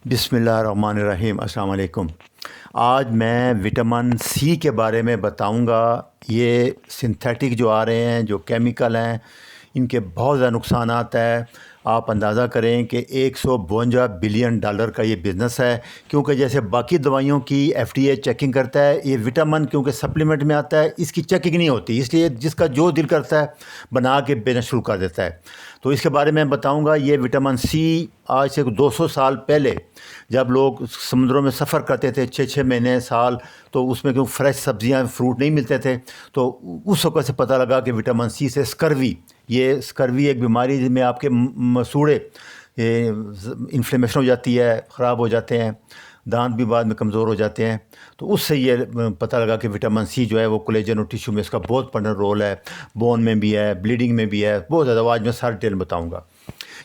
बिस्मिल्लाहिर्रहमानिर्रहीम। अस्सलाम वालेकुम। आज मैं विटामिन सी के बारे में बताऊंगा। ये सिंथेटिक जो आ रहे हैं, जो केमिकल हैं, इनके बहुत ज़्यादा नुकसानात है। आप अंदाज़ा करें कि 152 बिलियन डॉलर का ये बिज़नेस है, क्योंकि जैसे बाकी दवाइयों की एफडीए चेकिंग करता है, ये विटामिन क्योंकि सप्लीमेंट में आता है, इसकी चेकिंग नहीं होती, इसलिए जिसका जो दिल करता है बना के बेचना शुरू कर देता है। तो इसके बारे में बताऊंगा। ये विटामिन सी आज से 200 साल पहले जब लोग समुद्रों में सफ़र करते थे 6-6 महीने साल, तो उसमें क्यों फ्रेश सब्जियां फ्रूट नहीं मिलते थे, तो उस वक्त से पता लगा कि विटामिन सी से स्कर्वी एक बीमारी जिसमें आपके मसूड़े इन्फ्लेमेशन हो जाती है, ख़राब हो जाते हैं, दांत भी बाद में कमज़ोर हो जाते हैं। तो उससे ये पता लगा कि विटामिन सी जो है वो कोलेजन और टिश्यू में इसका बहुत बड़ा रोल है, बोन में भी है, ब्लीडिंग में भी है, बहुत ज़्यादा। आज मैं सारी डिटेल बताऊँगा।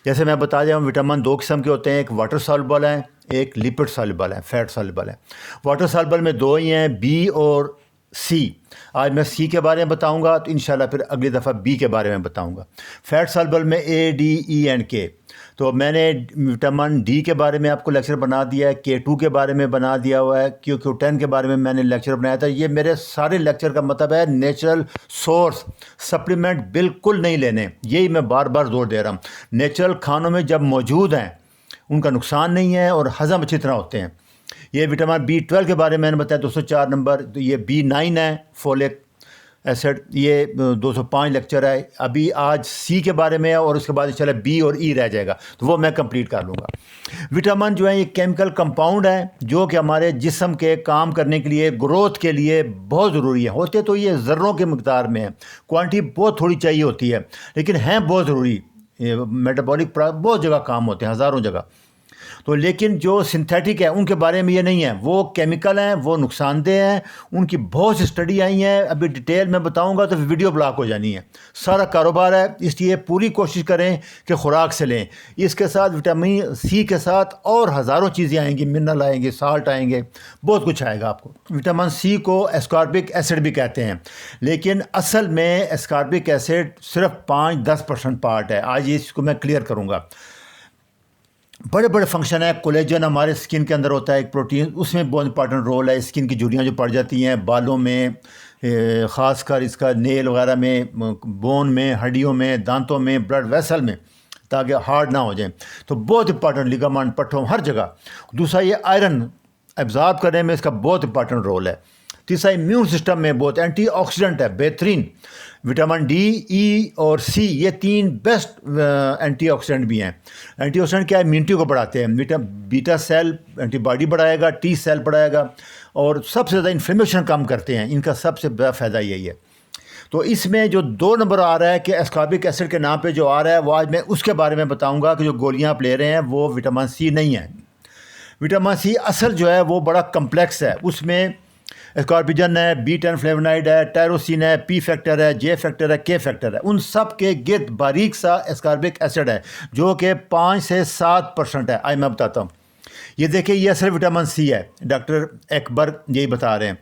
जैसे मैं बता जाऊँ, विटामिन 2 किस्म के होते हैं, एक वाटर सॉल्युबल है, एक लिपिड सॉल्युबल है, फैट सॉल्युबल है। वाटर सॉल्युबल में दो ही हैं, बी और सी। आज मैं सी के बारे में बताऊंगा, तो इंशाल्लाह फिर अगली दफ़ा बी के बारे में बताऊंगा। फैट सॉल्युबल में ए, डी, ई एंड के। तो मैंने विटामिन डी के बारे में आपको लेक्चर बना दिया है, K2 के बारे में बना दिया हुआ है, Q10 के बारे में मैंने लेक्चर बनाया था। ये मेरे सारे लेक्चर का मतलब है नेचुरल सोर्स, सप्लीमेंट बिल्कुल नहीं लेने। यही मैं बार बार जोर दे रहा हूँ। नेचुरल खानों में जब मौजूद हैं उनका नुकसान नहीं है और हज़म अच्छी तरह होते हैं। ये विटामिन B12 के बारे में मैंने बताया 204 नंबर। तो ये B9 है, फोलिक एसिड, ये 205 लेक्चर है। अभी आज सी के बारे में है और उसके बाद चले बी और ई रह जाएगा, तो वो मैं कंप्लीट कर लूँगा। विटामिन जो है ये केमिकल कंपाउंड है जो कि हमारे जिस्म के काम करने के लिए, ग्रोथ के लिए बहुत ज़रूरी है। होते तो ये ज़र्रों के मकदार में है, क्वांटिटी बहुत थोड़ी चाहिए होती है, लेकिन हैं बहुत ज़रूरी। मेटाबॉलिक बहुत जगह काम होते हैं, हज़ारों जगह। तो लेकिन जो सिंथेटिक है उनके बारे में ये नहीं है, वो केमिकल हैं, वो नुकसानदेह हैं। उनकी बहुत सी स्टडी आई हैं, अभी डिटेल में बताऊंगा तो वीडियो ब्लॉक हो जानी है। सारा कारोबार है, इसलिए पूरी कोशिश करें कि खुराक से लें। इसके साथ विटामिन सी के साथ और हज़ारों चीज़ें आएंगी, मिनरल आएंगे, साल्ट आएंगे, बहुत कुछ आएगा आपको। विटामिन सी को एस्कॉर्बिक एसिड भी कहते हैं, लेकिन असल में एस्कॉर्बिक एसिड सिर्फ 5-10% पार्ट है। आज इसको मैं क्लियर करूँगा। बड़े बड़े फंक्शन है। कोलेजन हमारे स्किन के अंदर होता है, एक प्रोटीन, उसमें बहुत इंपॉर्टेंट रोल है। स्किन की झुर्रियाँ जो पड़ जाती हैं बालों में, ख़ासकर इसका नेल वगैरह में, बोन में, हड्डियों में, दांतों में, ब्लड वेसल में, ताकि हार्ड ना हो जाए। तो बहुत इंपॉर्टेंट, लिगामेंट, पट्टों, हर जगह। दूसरा, ये आयरन एब्जॉर्ब करने में इसका बहुत इंपॉर्टेंट रोल है। तीसरा, इम्यून सिस्टम में बहुत एंटीऑक्सीडेंट है, बेहतरीन। विटामिन डी, ई और सी ये 3 बेस्ट एंटीऑक्सीडेंट भी हैं। एंटीऑक्सीडेंट क्या है? इम्यूनिटी को बढ़ाते हैं। बीटा सेल एंटीबॉडी बढ़ाएगा, टी सेल बढ़ाएगा, और सबसे ज़्यादा इन्फ्लेमेशन कम करते हैं। इनका सबसे बड़ा फ़ायदा यही है। तो इसमें जो 2 नंबर आ रहा है कि एस्कॉर्बिक एसिड के नाम पे जो आ रहा है, वो आज मैं उसके बारे में बताऊंगा कि जो गोलियां आप ले रहे हैं वो विटामिन सी नहीं है। विटामिन सी असल जो है वो बड़ा कम्प्लेक्स है। उसमें एस्कॉर्बिजन है, B10 फ्लेवोनाइड है, टायरोसिन है, P फैक्टर है, J फैक्टर है, K फैक्टर है। उन सब के गिर्द बारीक सा एस्कॉर्बिक एसिड है जो कि 5 से 7% है। आज मैं बताता हूँ। ये देखिए, ये असल विटामिन सी है, डॉक्टर एक्बर यही बता रहे हैं।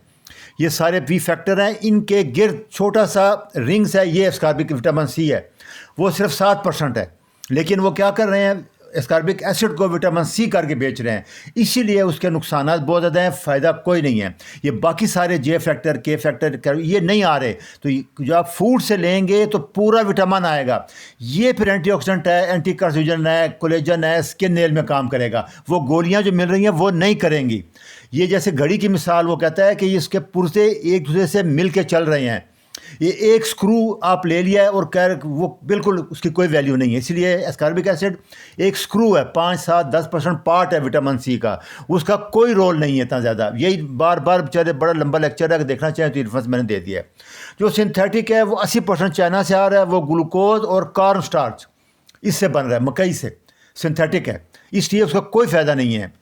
ये सारे P फैक्टर हैं, इनके गिर्द छोटा सा रिंग्स है, ये एस्कॉर्बिक विटामिन सी है। वो सिर्फ 7% है, लेकिन वो क्या कर रहे हैं? एस्कॉर्बिक एसिड को विटामिन सी करके बेच रहे हैं, इसीलिए उसके नुकसान बहुत ज़्यादा हैं, फ़ायदा कोई नहीं है। ये बाकी सारे J फैक्टर, K फैक्टर ये नहीं आ रहे। तो जब आप फूड से लेंगे तो पूरा विटामिन आएगा। ये फिर एंटीऑक्सीडेंट है, एंटी कार्सिनोजन है, कोलेजन है, स्किन नेल में काम करेगा। वो गोलियां जो मिल रही हैं वो नहीं करेंगी। ये जैसे घड़ी की मिसाल, वो कहता है कि इसके पुर्जे एक दूसरे से मिल के चल रहे हैं। ये एक स्क्रू आप ले लिया है और कह वो बिल्कुल उसकी कोई वैल्यू नहीं है। इसलिए एस्कॉर्बिक एसिड एक स्क्रू है, 5-7-10% पार्ट है विटामिन सी का, उसका कोई रोल नहीं है इतना ज़्यादा। यही बार बार बेचारे बड़ा लंबा लेक्चर है, कि देखना चाहें तो रेफरेंस मैंने दे दिया है। जो सिंथेटिक है वो 80% चाइना से आ रहा है, वो ग्लूकोज और कॉर्न स्टार्च इससे बन रहा है, मकई से। सिंथेटिक है, इसलिए उसका कोई फ़ायदा नहीं है।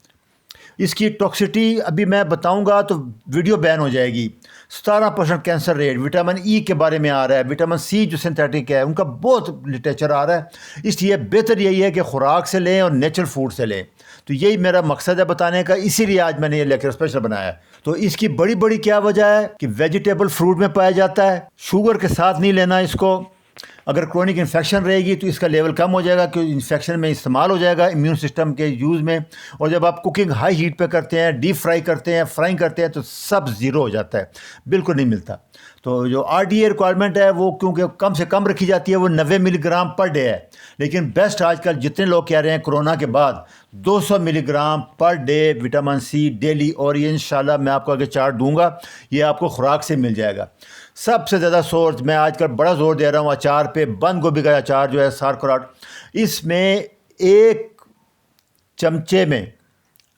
इसकी टॉक्सिटी अभी मैं बताऊंगा तो वीडियो बैन हो जाएगी। 17% कैंसर रेट। विटामिन ई के बारे में आ रहा है। विटामिन सी जो सिंथेटिक है उनका बहुत लिटरेचर आ रहा है, इसलिए बेहतर यही है कि खुराक से लें और नेचुरल फूड से लें। तो यही मेरा मकसद है बताने का, इसीलिए आज मैंने ये लेक्चर स्पेशल बनाया है। तो इसकी बड़ी बड़ी क्या वजह है कि वेजिटेबल फ्रूट में पाया जाता है, शुगर के साथ नहीं लेना इसको। अगर क्रोनिक इन्फेक्शन रहेगी तो इसका लेवल कम हो जाएगा, क्योंकि इन्फेक्शन में इस्तेमाल हो जाएगा इम्यून सिस्टम के यूज़ में। और जब आप कुकिंग हाई हीट पे करते हैं, डीप फ्राई करते हैं, फ्राइंग करते हैं, तो सब ज़ीरो हो जाता है, बिल्कुल नहीं मिलता। तो जो RDA रिक्वायरमेंट है वो क्योंकि कम से कम रखी जाती है, वो 90 मिलीग्राम पर डे है। लेकिन बेस्ट आजकल जितने लोग कह रहे हैं कोरोना के बाद 200 milligram per day vitamin C daily, और ये इंशाल्लाह मैं आपको आगे चार्ट दूंगा, ये आपको खुराक से मिल जाएगा। सबसे ज़्यादा सोर्स मैं आजकल बड़ा जोर दे रहा हूँ अचार पे। बंद गोभी का अचार जो है सारक्राट, इसमें एक चमचे में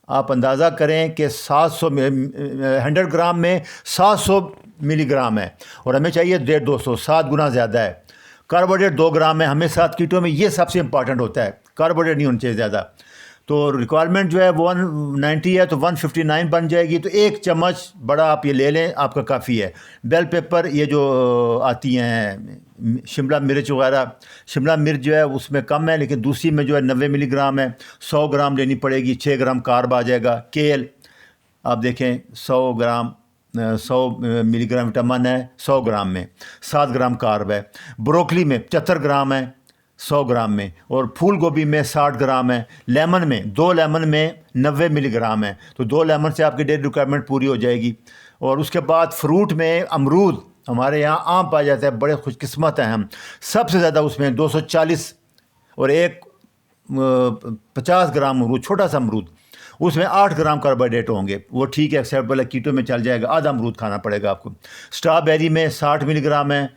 आप अंदाज़ा करें कि 100 ग्राम में 700 मिलीग्राम है, और हमें चाहिए 150-200, 7 गुना ज़्यादा है। कार्बोहाइड्रेट 2 ग्राम है हमें 7 कीटो में, ये सबसे इंपॉर्टेंट होता है, कार्बोहाइड्रेट नहीं होना चाहिए ज़्यादा। तो रिक्वायरमेंट जो है 190 है तो 159 बन जाएगी। तो एक चम्मच बड़ा आप ये ले लें, आपका काफ़ी है। बेल पेपर, ये जो आती हैं शिमला मिर्च वगैरह, शिमला मिर्च जो है उसमें कम है, लेकिन दूसरी में जो है 90 मिलीग्राम है, 100 ग्राम लेनी पड़ेगी, 6 ग्राम कार्ब आ जाएगा। केल आप देखें 100 मिलीग्राम विटामिन है 100 ग्राम में, 7 ग्राम कार्ब है। ब्रोकली में 75 ग्राम है 100 ग्राम में, और फूल गोभी में 60 ग्राम है। लेमन में 2 लेमन में 90 मिलीग्राम है, तो 2 लेमन से आपकी डेली रिक्वायरमेंट पूरी हो जाएगी। और उसके बाद फ्रूट में अमरूद, हमारे यहाँ आम पाया जाता है, बड़े खुशकिस्मत हैं हम, सबसे ज़्यादा उसमें 240, और एक 50 ग्राम अमरूद, छोटा सा अमरूद, उसमें 8 ग्राम कार्बोहाइड्रेट होंगे, वो ठीक है, एक्सेप्टेबल है, कीटो में चल जाएगा। आधा अमरूद खाना पड़ेगा आपको। स्ट्रॉबेरी में 60 मिलीग्राम है,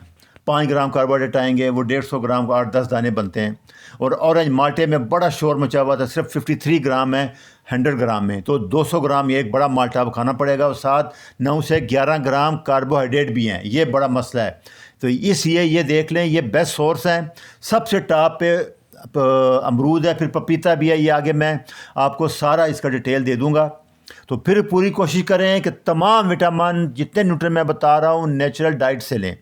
5 ग्राम कार्बोहाइड्रेट आएंगे, वो 150 ग्राम को 8-10 दाने बनते हैं। और ऑरेंज माल्टे में बड़ा शोर मचा हुआ था, सिर्फ 53 ग्राम है 100 ग्राम में, तो 200 ग्राम ये एक बड़ा माल्टा आपको खाना पड़ेगा। और साथ 9 से 11 ग्राम कार्बोहाइड्रेट भी हैं, ये बड़ा मसला है। तो इसलिए ये देख लें, ये बेस्ट सोर्स हैं। सबसे टॉप पे अमरूद है, फिर पपीता भी है, ये आगे मैं आपको सारा इसका डिटेल दे दूँगा। तो फिर पूरी कोशिश करें कि तमाम विटामिन जितने न्यूट्रिएंट मैं बता रहा हूँ नेचुरल डाइट से लें।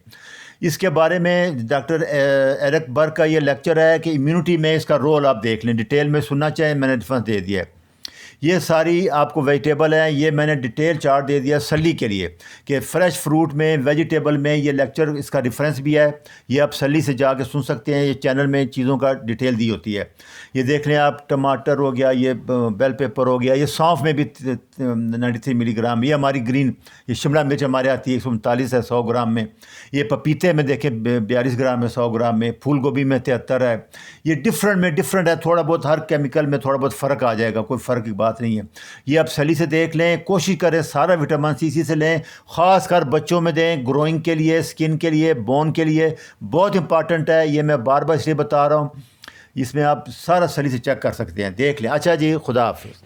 इसके बारे में डॉक्टर एरिक बर्ग का ये लेक्चर है कि इम्यूनिटी में इसका रोल आप देख लें, डिटेल में सुनना चाहें मैंने डिफरेंस दे दिया है। ये सारी आपको वेजिटेबल हैं, ये मैंने डिटेल चार्ट दे दिया सली के लिए कि फ़्रेश फ्रूट में, वेजिटेबल में, ये लेक्चर इसका रेफरेंस भी है, ये आप सली से जाके सुन सकते हैं। ये चैनल में चीज़ों का डिटेल दी होती है। ये देख लें आप, टमाटर हो गया, ये बेल पेपर हो गया, ये सौंफ में भी 93 मिलीग्राम, ये हमारी ग्रीन, ये शिमला मिर्च हमारे आती है 139 है 100 ग्राम में। ये पपीते में देखें 42 ग्राम है 100 ग्राम में। फूल गोभी में 73 है। ये डिफरेंट है, थोड़ा बहुत हर केमिकल में थोड़ा बहुत फ़र्क आ जाएगा, कोई फ़र्क की बात नहीं है। ये आप सली से देख लें, कोशिश करें सारा विटामिन सी इसी से लें, ख़ासकर बच्चों में दें, ग्रोइंग के लिए, स्किन के लिए, बोन के लिए बहुत इंपॉर्टेंट है। ये मैं बार बार इसलिए बता रहा हूँ, इसमें आप सारा सली से चेक कर सकते हैं, देख लें। अच्छा जी, खुदा हाफिज़।